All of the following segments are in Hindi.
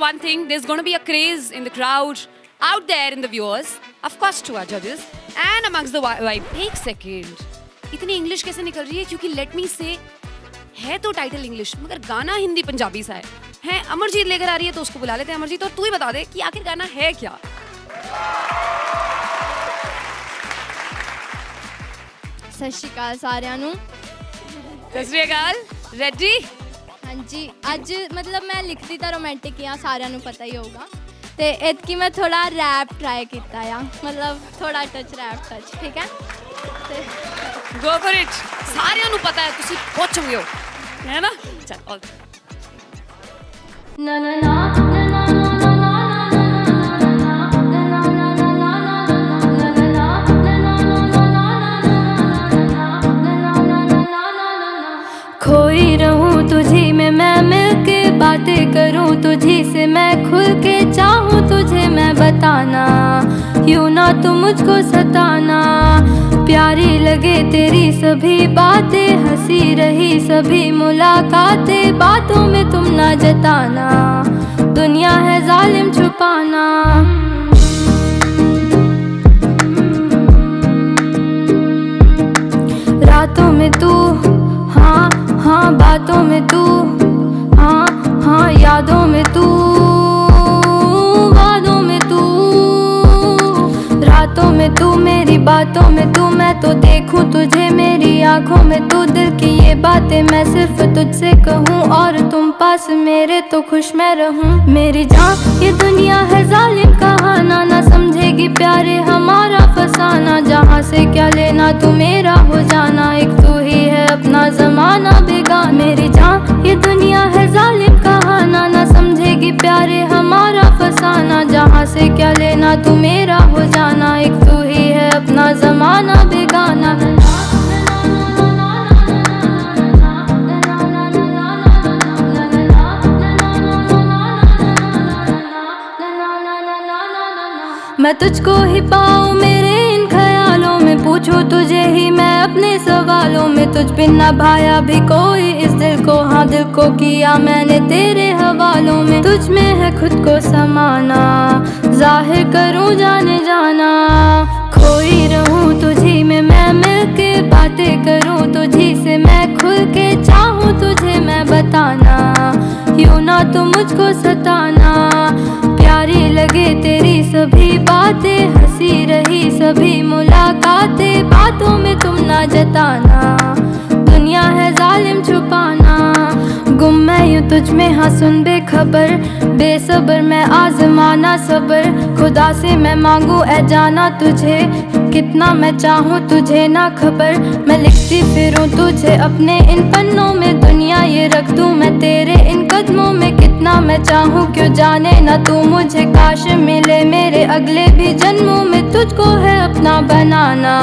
one thing, there's going to be a craze in the crowd, out there in the viewers, of course to our judges, and amongst the vibe. एक second, इतनी इंग्लिश कैसे निकल रही है? क्योंकि let me say, है तो टाइटल इंग्लिश मगर गाना हिंदी पंजाबी सा है अमरजीत लेकर आ रही है तो उसको बुला लेते हैं। अमरजीत, और तू ही बता दे कि आखिर गाना है क्या? सत श्री अकाल सारिਆਂ ਨੂੰ। सत श्री अकाल। रेडी? हाँ जी, अज मतलब मैं लिखती तो रोमांटिक ही हाँ, सारिਆਂ ਨੂੰ पता ही होगा। तो इतकी मैं थोड़ा रैप ट्राई किया है, मतलब थोड़ा टच रैप टच, ठीक है? Go for it. सारिਆਂ ਨੂੰ पता है, तुसी पहुंचोगे हो, है ना? चल ऑल ना ना ना खोई रहूं तुझी में मैं मिलके बातें करूं तुझी से, मैं खुल के चाहूं तुझे मैं बताना, यूं ना तू मुझको सताना। प्यारी लगे तेरी सभी बातें, हंसी रही सभी मुलाकातें, बातों में तुम ना जताना, दुनिया है जालिम छुपाना। रातों में तू हाँ हाँ, बातों में तू हाँ हाँ, यादों में तू वादों में तू, रातों में तू मेरी बातों में तू, मैं तो देखूं तुझे मेरी आंखों में तू, दिल की ये बातें मैं सिर्फ तुझसे कहूँ, और तुम पास मेरे तो खुश मैं रहूं। मेरी जान ये दुनिया है जालिम कहाना, ना समझेगी प्यारे हमारा फसाना, जहाँ से क्या लेना तू मेरा हो जाना, एक तू ही है अपना जमाना बेगाना। मेरी जान ये दुनिया है जालिम कहाना, ना समझेगी प्यारे हमारा फसाना, जहाँ से क्या लेना तू मेरा हो जाना, एक तू ही है अपना जमाना बेगाना। मैं तुझको ही पाऊँ मेरे इन ख्यालों में, पूछूं तुझे ही मैं अपने सवालों में, तुझ बिन ना भाया भी कोई इस दिल को, हाँ दिल को किया मैंने तेरे हवालों में, तुझ में है खुद को समाना, जाहिर करूँ जाने जाना। खोई रहूँ तुझी में मैं मिलके बातें करूँ तुझी से, मैं खुल के चाहूँ तुझे मैं बताना, यूं ना तू मुझको सताना। प्यारी लगे तेरी सभी बातें, हंसी रही सभी मुलाकातें, बातों में तुम ना जताना, दुनिया है जालिम छुपाना। गुम मैं यूं तुझ में हाँ सुन बेखबर, बेसब्र मैं आजमाना सबर, खुदा से मैं मांगू ऐ जाना तुझे, कितना मैं चाहूँ तुझे ना खबर। मैं लिखती फिरूँ तुझे अपने इन पन्नों में, दुनिया ये रख दूँ मैं तेरे इन कदमों में, कितना मैं चाहूँ क्यों जाने ना तू मुझे, काश मिले मेरे अगले भी जन्मों में, तुझको है अपना बनाना,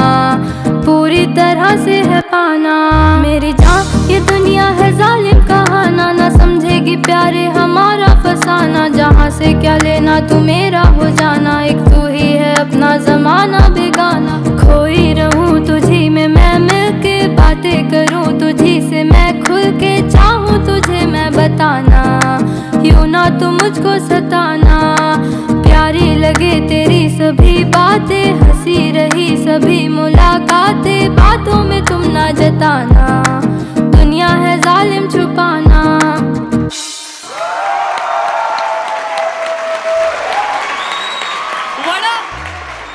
पूरी तरह से है पाना। मेरी जान ये दुनिया है जालिम कहाना, ना समझेगी प्यारे हमारा फसाना, जहाँ से क्या लेना तू मेरा हो जाना, एक तू ही है अपना जमाना बेगाना। खोई रहूं तुझी में मैं मिलके बातें करूं तुझी से, मैं खुल के चाहूं तुझे मैं बताना, यूं ना तू मुझको सताना। प्यारी लगे तेरी सभी बातें, हंसी रही सभी मुलाकातें, बातों में तुम ना जताना, दुनिया है जालिम छुपाना।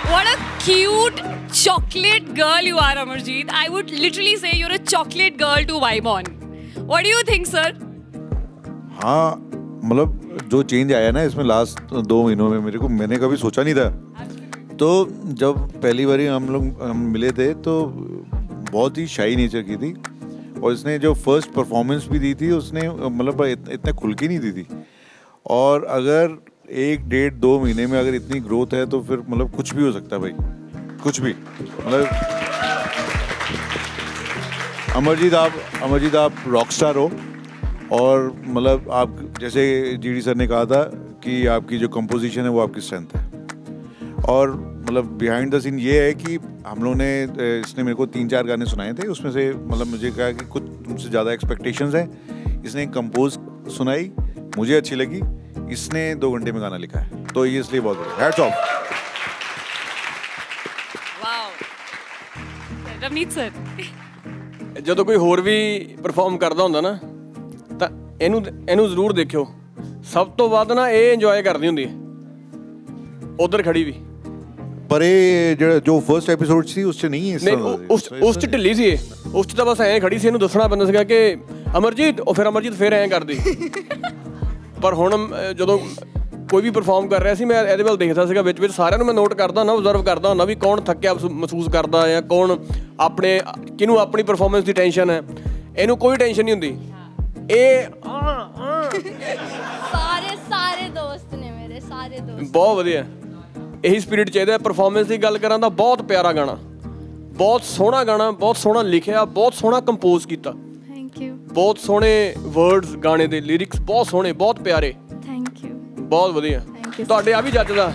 What a cute chocolate girl you are, Amarjeet. I would literally say you're a chocolate girl to vibe on. What do you think, sir? हाँ, मतलब जो चेंज आया ना इसमें लास्ट 2 महीनों में, मैंने कभी सोचा नहीं था। तो जब पहली बारी हम मिले थे तो बहुत ही शाई नेचर की थी, और इसने जो फर्स्ट परफॉर्मेंस भी दी थी उसने मतलब इतना खुल के नहीं दी थी, और अगर 1, 1.5, 2 महीने में अगर इतनी ग्रोथ है तो फिर मतलब कुछ भी हो सकता है भाई, कुछ भी। मतलब अमरजीत आप रॉक स्टार हो, और मतलब आप जैसे जीडी सर ने कहा था कि आपकी जो कंपोजिशन है वो आपकी स्ट्रेंथ है, और मतलब बिहाइंड द सीन ये है कि हम लोगों ने इसने मेरे को 3-4 गाने सुनाए थे, उसमें से मतलब मुझे कहा कि कुछ तुमसे ज़्यादा एक्सपेक्टेशंस हैं, इसने कंपोज सुनाई, मुझे अच्छी लगी, इसने 2 घंटे में गाना लिखा है, तो ये इसलिए बहुत बढ़िया, hats off. Wow. Ravneet sir, ਜਦੋਂ ਕੋਈ ਹੋਰ ਵੀ ਪਰਫਾਰਮ ਕਰਦਾ ਹੁੰਦਾ ਨਾ ਤਾਂ ਇਹਨੂੰ ਜ਼ਰੂਰ ਦੇਖਿਓ। ਸਭ ਤੋਂ ਵੱਧ ਨਾ ਇਹ ਇੰਜੋਏ ਕਰਦੀ ਹੁੰਦੀ ਹੈ ਉਧਰ ਖੜੀ ਵੀ। ਪਰ ਇਹ ਜਿਹੜਾ ਜੋ ਫਰਸਟ ਐਪੀਸੋਡ ਸੀ ਉਸ ਚ ਨਹੀਂ ਇਸ ਨਹੀਂ ਤਰ੍ਹਾਂ ਉਸ ਚ ਢਿੱਲੀ ਸੀ ਇਹ, ਉਸ ਚ ਤਾਂ ਬਸ ਐਂ ਖੜੀ ਸੀ, ਇਹਨੂੰ ਦੱਸਣਾ ਪੈਂਦਾ ਸੀਗਾ ਕਿ ਅਮਰਜੀਤ, ਉਹ ਫਿਰ ਅਮਰਜੀਤ ਫਿਰ ਐਂ ਕਰਦੀ। ਪਰ ਹੁਣ ਜਦੋਂ ਕੋਈ ਵੀ ਪਰਫਾਰਮ ਕਰ ਰਿਹਾ ਸੀ ਮੈਂ ਇਹਦੇ ਵੱਲ ਦੇਖਦਾ ਸੀਗਾ, ਵਿੱਚ ਸਾਰਿਆਂ ਨੂੰ ਮੈਂ ਨੋਟ ਕਰਦਾ ਹੁੰਦਾ, ਓਬਜ਼ਰਵ ਕਰਦਾ ਹੁੰਦਾ ਵੀ ਕੌਣ ਥੱਕਿਆ ਮਹਿਸੂਸ ਕਰਦਾ ਜਾਂ ਕੌਣ ਆਪਣੇ ਕਿਹਨੂੰ ਆਪਣੀ ਪਰਫਾਰਮੈਂਸ ਦੀ ਟੈਨਸ਼ਨ ਹੈ। ਇਹਨੂੰ ਕੋਈ ਟੈਨਸ਼ਨ ਨਹੀਂ ਹੁੰਦੀ। ਇਹ ਸਾਰੇ ਦੋਸਤ ਨੇ ਮੇਰੇ, ਸਾਰੇ ਦੋਸਤ। ਬਹੁਤ ਵਧੀਆ, ਇਹੀ ਸਪਿਰਿਟ ਚਾਹੀਦਾ। ਪਰਫਾਰਮੈਂਸ ਦੀ ਗੱਲ ਕਰਾਂ ਤਾਂ ਬਹੁਤ ਪਿਆਰਾ ਗਾਣਾ, ਬਹੁਤ ਸੋਹਣਾ ਗਾਣਾ, ਬਹੁਤ ਸੋਹਣਾ ਲਿਖਿਆ, ਬਹੁਤ ਸੋਹਣਾ ਕੰਪੋਜ਼ ਕੀਤਾ, ਥੈਂਕ ਯੂ, ਬਹੁਤ ਸੋਹਣੇ ਵਰਡਸ ਗਾਣੇ ਦੇ, ਲਿਰਿਕਸ ਬਹੁਤ ਸੋਹਣੇ, ਬਹੁਤ ਪਿਆਰੇ, ਥੈਂਕ ਯੂ, ਬਹੁਤ ਵਧੀਆ। ਤੁਹਾਡੇ ਆ ਵੀ ਜੱਜ ਦਾ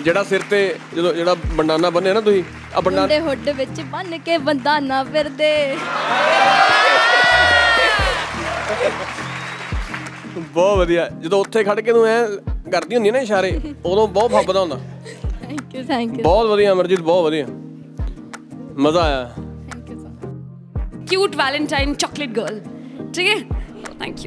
ਜਿਹੜਾ ਸਿਰ ਤੇ ਜਿਹੜਾ ਬੰਡਾਨਾ ਬੰਨਿਆ ਨਾ ਤੁਸੀਂ, ਆ ਬੰਡਾਨਾ ਦੇ ਹੁੱਡ ਵਿੱਚ ਬੰਨ ਕੇ ਬੰਦਾਨਾ ਫਿਰਦੇ। ਬਹੁਤ ਵਧੀਆ। ਜਦੋਂ ਉੱਥੇ ਖੜ ਕੇ ਤੂੰ ਐ ਕਰਦੀ ਹੁੰਦੀ ਨਾ ਇਸ਼ਾਰੇ, ਉਦੋਂ ਬਹੁਤ ਫੱਬਦਾ ਹੁੰਦਾ। ਥੈਂਕ ਯੂ, ਥੈਂਕ ਯੂ, ਬਹੁਤ ਵਧੀਆ ਅਮਰਜੀਤ, ਬਹੁਤ ਵਧੀਆ, ਮਜ਼ਾ ਆਇਆ। Thank you so much. Cute Valentine chocolate girl, ठीक है, थैंक यू।